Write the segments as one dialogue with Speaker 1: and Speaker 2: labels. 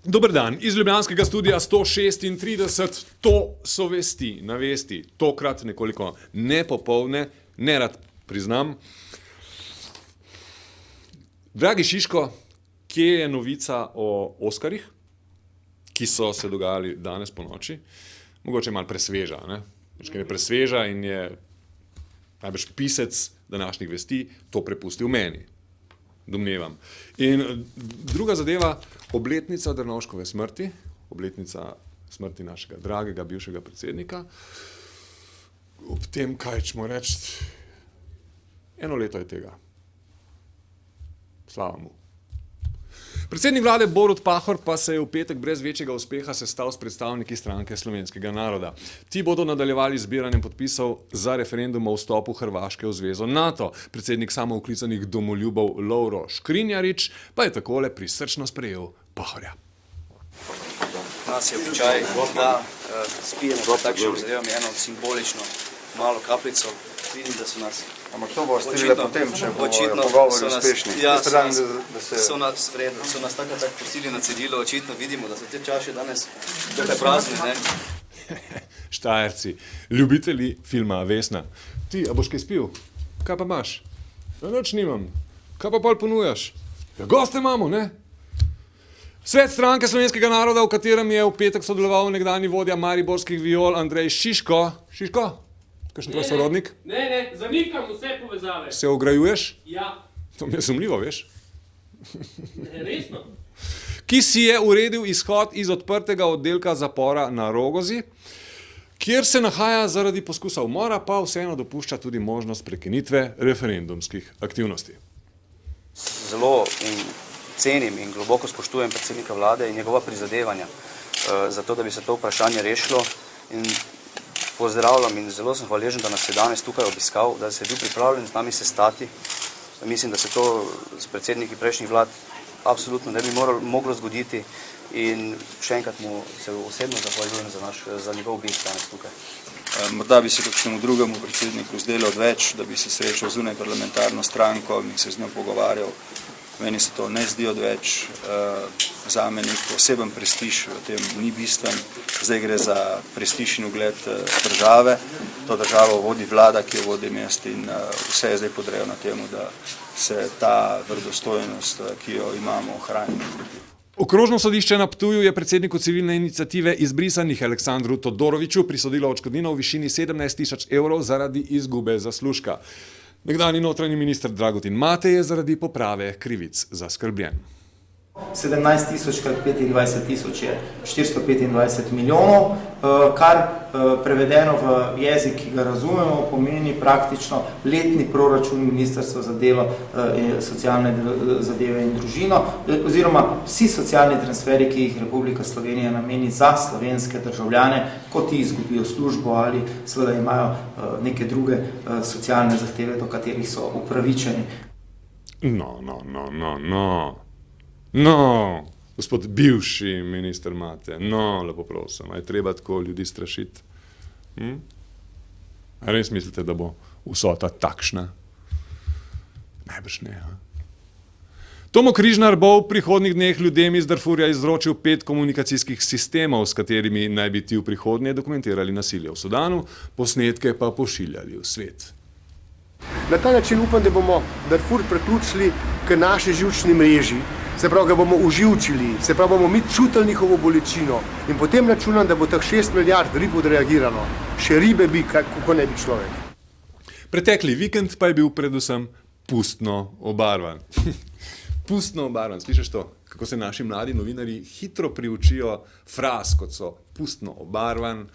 Speaker 1: Dober dan, iz ljubljanskega studia 136, to so vesti, navesti, tokrat nekoliko nepopolne, nerad priznam. Dragi Šiško, kje je novica o Oskarjih, ki so se dogajali danes po noči? Mogoče malo presveža, ne? Je presveža in je najbrž pisec današnjih vesti to prepustil meni. Domnevam. In druga zadeva, obletnica Drnovškove smrti, obletnica smrti našega dragega bivšega predsednika. Ob tem, kaj ćemo reči, 1 leto je tega. Slava mu. Predsednik vlade Borut Pahor pa se je v petek brez večjega uspeha sestal s predstavniki stranke Slovenskega naroda. Ti bodo nadaljevali zbiranjem podpisov za referendum o vstopu Hrvaške v zvezo NATO. Predsednik samooklicanih domoljubov Lovro Škrinjarič pa je takole prisrčno sprejel Pahorja.
Speaker 2: Nas je običaj, da spijemo takšnim zadevam eno simbolično malo kapljico. Vidim, da so nas
Speaker 3: ampak to bo ostrile potem, če bojo pogovori uspešni.
Speaker 2: Ja, so nas tako pustili na cedilo, očitno vidimo, da so te čaše danes tukaj prazne, ne?
Speaker 1: Štajerci, ljubitelji filma Vesna. Ti, a boš kaj spil? Kaj pa imaš? Ja, nič nimam. Kaj pa pol ponujaš? Ja, goste imamo, ne? Svet stranke Slovenskega naroda, v katerem je v petek sodeloval nekdanji vodja mariborskih viol Andrej Šiško. Šiško? Kakšen tvoj sorodnik?
Speaker 4: Ne, zanikam vse povezave.
Speaker 1: Se ograjuješ?
Speaker 4: Ja.
Speaker 1: To mi je sumljivo, veš?
Speaker 4: Resno?
Speaker 1: Ki si je uredil izhod iz odprtega oddelka zapora na Rogozi, kjer se nahaja zaradi poskusa umora, pa vseeno dopušča tudi možnost prekinitve referendumskih aktivnosti.
Speaker 2: Zelo cenim in globoko spoštujem predsednika vlade in njegova prizadevanja za to, da bi se to vprašanje rešilo. In pozdravljam in zelo sem hvaležen, da nas je danes tukaj obiskal, da se je bil pripravljen z nami sestati. Mislim, da se to s predsedniki prejšnjih vlad absolutno ne bi moglo zgoditi in še enkrat mu se osebno zahvaljujem za njegov obisk danes tukaj.
Speaker 3: Morda bi se kakšnemu drugemu predsedniku zdelo odveč, da bi se srečal zunaj parlamentarno stranko in se z njo pogovarjal. Meni se to ne zdi odveč, zame nek oseben prestiž v tem ni bistven. Zdaj gre za prestiž in ugled države. To državo vodi vlada, ki jo vodim jaz in vse je zdaj podrejeno temu, da se ta verodostojnost, ki jo imamo, ohrani.
Speaker 1: Okrožno sodišče na Ptuju je predsedniku civilne iniciative izbrisanih Aleksandru Todoroviću prisodilo odškodnino v višini 17 000 evrov zaradi izgube zaslužka. Nekdanji notranji minister Dragutin Mate je zaradi poprave krivic zaskrbljen.
Speaker 5: 17 000 krat 25 000 je 425 milijonov, kar prevedeno v jezik, ki ga razumemo, pomeni praktično letni proračun Ministrstva za delo, socialne zadeve in družino, oziroma vsi socialni transferi, ki jih Republika Slovenija nameni za slovenske državljane, ko ti izgubijo službo ali seveda imajo neke druge socialne zahteve, do katerih so upravičeni.
Speaker 1: No, gospod bivši minister Mate, lepo prosim, je treba tako ljudi strašiti? A res mislite, da bo vsota takšna? Najbrž ne, ha? Tomo Križnar bo v prihodnjih dneh ljudem iz Darfurja izročil 5 komunikacijskih sistemov, s katerimi naj bi ti v prihodnje dokumentirali nasilje v Sudanu, posnetke pa pošiljali v svet.
Speaker 6: Na ta način upam, da bomo Darfur priključili k naši živčni mreži, se pravi, ga bomo uživčili, se pravi, bomo mi čutili njihovo bolečino in potem računam, da bo teh 6 milijard rib odreagirano. Še ribe bi, kako ne bi človek.
Speaker 1: Pretekli vikend pa je bil predvsem pustno obarvan. Pustno obarvan, slišiš to? Kako se naši mladi novinarji hitro priučijo fraz, kot so pustno obarvan,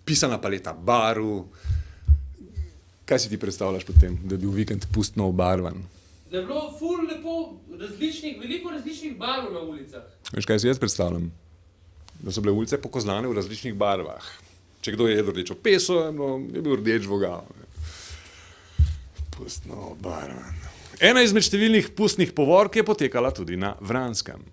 Speaker 1: pisana paleta barv. Kaj si ti predstavljaš potem, da je bil vikend pustno obarvan?
Speaker 4: Da je bilo ful lepo, veliko različnih barv na ulicah.
Speaker 1: Veš, kaj si jaz predstavljam? Da so bile ulice pokozlane v različnih barvah. Če kdo je jedel rdečo peso, je bil rdeč vogal. Pustno obarvan. Ena izmed številnih pustnih povork je potekala tudi na Vranskem.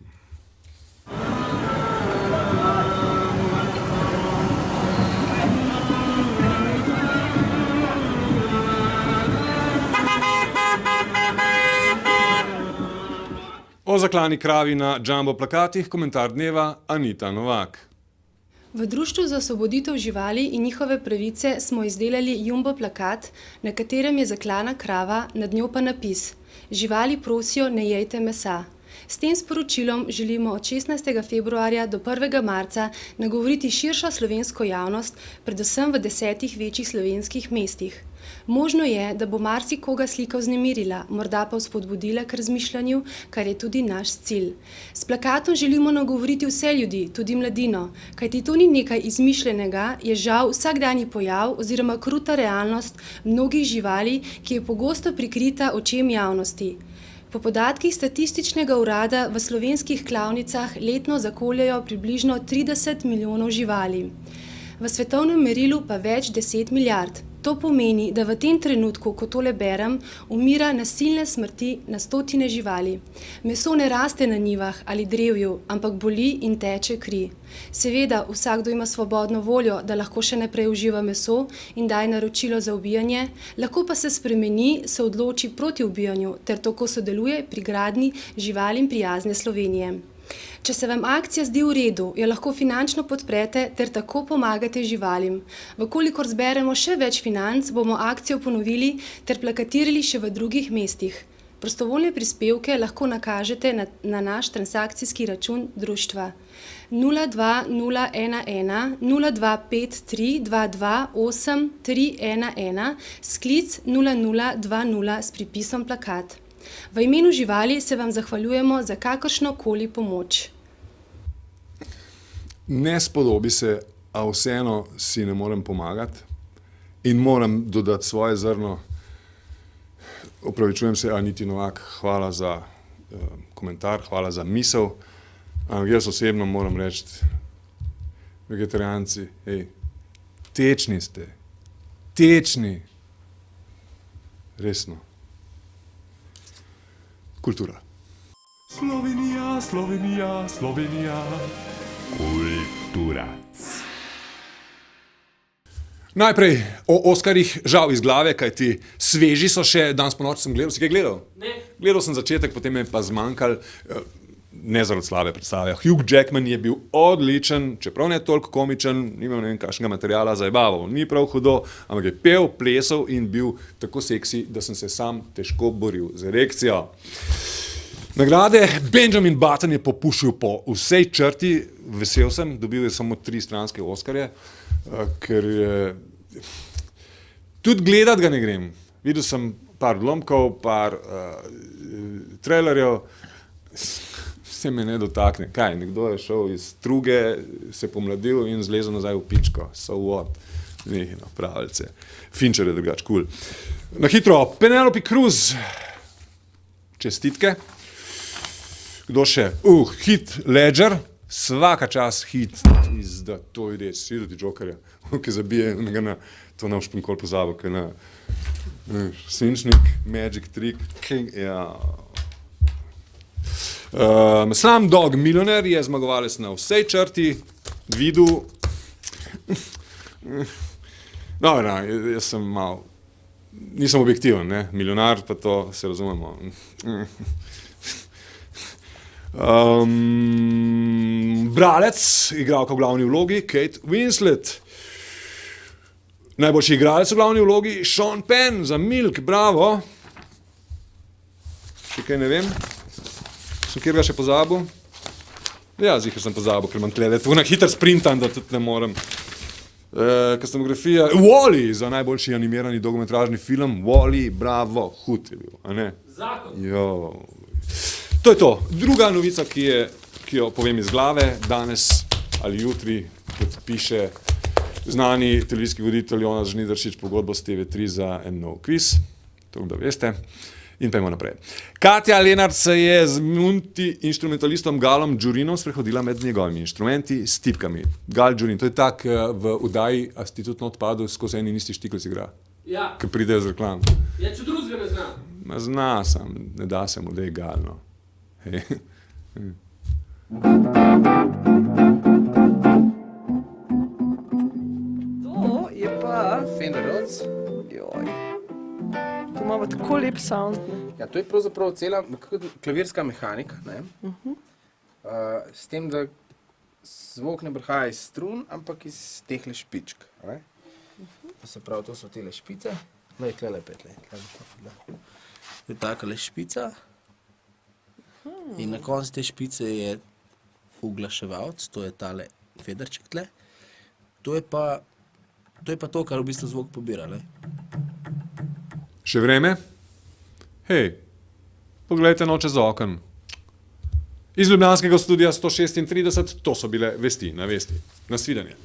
Speaker 1: O zaklani kravi na jumbo plakatih, komentar dneva Anita Novak.
Speaker 7: V Društvu za osvoboditev živali in njihove pravice smo izdelali jumbo plakat, na katerem je zaklana krava, nad njo pa napis: Živali prosijo, ne jejte mesa. S tem sporočilom želimo od 16. februarja do 1. marca nagovoriti širšo slovensko javnost, predvsem v 10 večjih slovenskih mestih. Možno je, da bo marsikoga slika vznemirila, morda pa vzpodbudila k razmišljanju, kar je tudi naš cilj. S plakatom želimo nagovoriti vse ljudi, tudi mladino, kajti to ni nekaj izmišljenega, je žal vsakdanji pojav oziroma kruta realnost mnogih živali, ki je pogosto prikrita očem javnosti. Po podatkih Statističnega urada v slovenskih klavnicah letno zakoljejo približno 30 milijonov živali. V svetovnem merilu pa več 10 milijard. To pomeni, da v tem trenutku, ko tole berem, umira nasilne smrti na stotine živali. Meso ne raste na njivah ali drevju, ampak boli in teče kri. Seveda, vsakdo ima svobodno voljo, da lahko še naprej uživa meso in daje naročilo za ubijanje, lahko pa se spremeni, se odloči proti ubijanju ter tako sodeluje pri gradnji živalim prijazne Slovenije. Če se vam akcija zdi v redu, jo lahko finančno podprete ter tako pomagate živalim. Vkolikor zberemo še več financ, bomo akcijo ponovili ter plakatirali še v drugih mestih. Prostovoljne prispevke lahko nakažete na naš transakcijski račun društva 02011 0253 228 311 sklic 0020 s pripisom plakat. V imenu živali se vam zahvaljujemo za kakršnokoli pomoč.
Speaker 1: Ne spodobi se, a vseeno si ne morem pomagati in moram dodati svoje zrno. Opravičujem se Aniti Novak, hvala za komentar, hvala za misel. Jaz osebno moram reči, vegetarijanci, tečni ste, tečni, resno. Kultura.
Speaker 8: Slovenija, Slovenija, Slovenija. Kultura.
Speaker 1: Najprej o Oskarjih, žal iz glave, kajti sveži so še, danes ponoči sem gledal, si kaj gledal?
Speaker 4: Ne.
Speaker 1: Gledal sem začetek, potem me je pa zmanjkal, ne zaradi slabe predstave. Hugh Jackman je bil odličen, čeprav ne toliko komičen, ni imel ne vem kakšnega materiala za zabavo, ni prav hudo, ampak je pel, plesal in bil tako seksi, da sem se sam težko boril z erekcijo. Nagrade Benjamin Button je popušil po vsej črti, vesel sem, dobil je samo 3 stranske Oskarje, ker je... Tudi gledati ga ne grem. Videl sem par odlomkov, par trailerjev, se me ne dotakne. Kaj, nekdo je šel iz struge, se pomladil in zlezel nazaj v pičko. So what? No, pravice. Fincher je drugač, cool. Na hitro, Penelope Cruz. Čestitke. Kdo še? Heath Ledger. Svaka čas Heath. To je res. Videl ti Jokerja, ki zabije na, to ne boš nikoli pozabil, ki na svinčnik, magic trick, ja. Slumdog Millionaire je zmagovalec na vsej črti, videl. Dobro, jaz sem mal, nisem objektiven, ne, milijonar, pa to se razumemo. Bralec, igralka v glavni vlogi, Kate Winslet. Najboljši igralec v glavni vlogi, Sean Penn za Milk, bravo. Še kaj ne vem. Sem kjer ga še pozabil? Ja, zihar sem pozabil, ker imam tlede. Tu na hiter sprintam, da tudi ne morem. Kostumografija, Wall-E za najboljši animirani dokumentražni film. Wall-E, bravo, hud je bil, a ne?
Speaker 4: Zakon.
Speaker 1: Jo. To je to. Druga novica, ki jo povem iz glave, danes ali jutri podpiše znani televizijski voditelj Jonas Žnidaršič pogodbo s TV3 za en nov kviz. To da veste. In pojmo naprej. Katja Lenart se je z multi-instrumentalistom Galom Đurinom sprehodila med njegovimi inštrumenti s tipkami. Gal Đurin, to je tak v oddaji, a si ti tudi not padel, skozi en in isti štikl si igra.
Speaker 4: Ja.
Speaker 1: Ki pride z reklam.
Speaker 4: Ja, če drugega ne zna.
Speaker 1: Ma zna sem, ne da se mu, da je galno.
Speaker 9: To je pa Fender Rhodes. Joj. Tu imamo pa tako lep sound. Ne?
Speaker 10: Ja, to je pravzaprav cela klavirska mehanika, ne? S tem, da zvok ne prihaja iz strun, ampak iz tehle špičk. Ne? To se pravi, to so tele špice. No, je tle pet. To je takale špica. In na koncu te špice je uglaševalc, to je tale federček tle. To je pa to, kar v bistvu zvok pobira. Ne?
Speaker 1: Še vreme? Hej, poglejte no čez okn. Iz ljubljanskega studia 136, to so bile vesti na vesti. Nasvidenje.